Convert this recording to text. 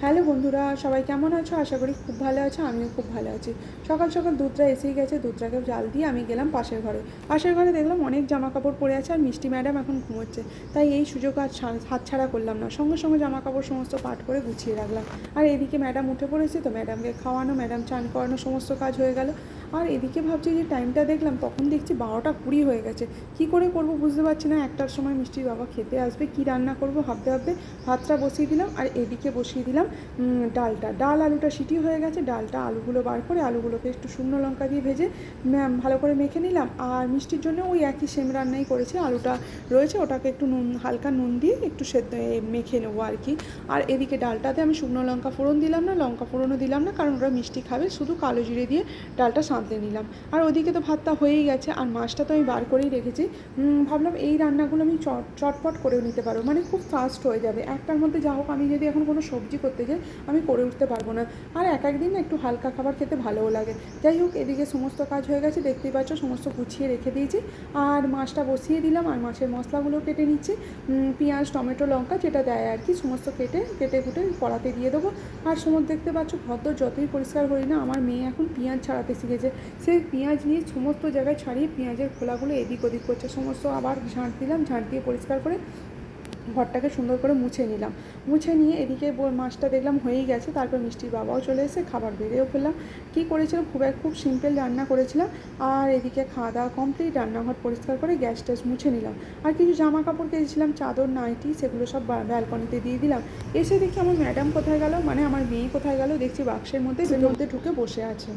Hello বন্ধুরা, সবাই কেমন আছো? আশা করি খুব ভালো আছো। আমিও খুব ভালো আছি। সকাল সকাল দুধটা এসেই গেছে। দুধটাকে জাল দিয়ে আমি গেলাম পাশের ঘরে। পাশের ঘরে দেখলাম অনেক জামা কাপড় পরে আছে আর মিষ্টি ম্যাডাম এখন ঘুমোচ্ছে। তাই এই সুযোগ আর হাতছাড়া করলাম না। সঙ্গে সঙ্গে জামা কাপড় সমস্ত পাট করে গুছিয়ে রাখলাম। আর এদিকে ম্যাডাম উঠে পড়েছে, তো ম্যাডামকে খাওয়ানো, ম্যাডাম চান করানো, সমস্ত কাজ হয়ে গেল। আর এদিকে ভাবছি যে টাইমটা দেখলাম, তখন দেখছি 12টা 20 হয়ে গেছে। কি করে করব বুঝতে পারছি না। একটার সময় মিষ্টির বাবা খেতে আসবে, কি রান্না করব ভাবতে ভাবতে ভাতটা বসিয়ে দিলাম। আর এদিকে বসিয়ে দিলাম ডাল আলুটা সিটি হয়ে গেছে। ডালটা আলুগুলো বার করে আলুগুলোকে একটু শুকনো লঙ্কা দিয়ে ভেজে ভালো করে মেখে নিলাম। আর মিষ্টির জন্য ওই একই সেম রান্নাই করেছি। আলুটা রয়েছে, ওটাকে একটু হালকা নুন দিয়ে একটু সেদ্ধ মেখে নেবো আর কি। আর এদিকে ডালটাতে আমি শুকনো লঙ্কা ফোড়ন দিলাম না, লঙ্কা ফোড়নও দিলাম না, কারণ ওরা মিষ্টি খাবে। শুধু কালো জিরে দিয়ে ডালটা সাঁতলে নিলাম। আর ওদিকে তো ভাতটা হয়েই গেছে, আর মাছটা তো আমি বার করেই রেখেছি। ভাবলাম এই রান্নাগুলো আমি চটপট করেও নিতে পারবো, মানে খুব ফাস্ট হয়ে যাবে একটার মধ্যে। যা হোক, আমি যদি এখন কোনো সবজি করতে যাই আমি করে উঠতে পারবো না। আর একদিন না একটু হালকা খাবার খেতে ভালোও লাগে। যাই হোক, এদিকে সমস্ত কাজ হয়ে গেছে, দেখতেই পাচ্ছ সমস্ত গুছিয়ে রেখে দিয়েছি। আর মাছটা বসিয়ে দিলাম, আর মাছের মশলাগুলো কেটে নিচ্ছি। পেঁয়াজ, টমেটো, লঙ্কা যেটা দেয় আর কি, সমস্ত কেটে কুটে কড়াতে দিয়ে দেবো। আর দেখতে পাচ্ছ ভদ্র যতই পরিষ্কার করি না, আমার মেয়ে এখন পেঁয়াজ ছাড়াতে শিখেছে। সেই পেঁয়াজ নিয়ে সমস্ত জায়গায় ছাড়িয়ে পেঁয়াজের খোলাগুলো এদিক ওদিক করছে। সমস্ত আবার ঝাঁট দিলাম, ঝাঁট দিয়ে পরিষ্কার করে ঘরটাকে সুন্দর করে মুছে নিলাম। মুছে নিয়ে এদিকে মাছটা দেখলাম হয়েই গেছে। তারপর মিষ্টির বাবাও চলে এসে খাবার বেড়েও ফেললাম। কী করেছিলাম, খুব সিম্পল রান্না করেছিলাম। আর এদিকে খাওয়া দাওয়া কমপ্লিট, রান্নাঘর পরিষ্কার করে গ্যাস ট্যাস মুছে নিলাম। আর কিছু জামা কাপড় কেচেছিলাম, চাদর, নাইটি, সেগুলো সব ব্যালকনিতে দিয়ে দিলাম। এসে দেখি আমার ম্যাডাম কোথায় গেল, মানে আমার মেয়ে কোথায় গেল, দেখছি বাক্সের মধ্যে ঢুকে বসে আছে।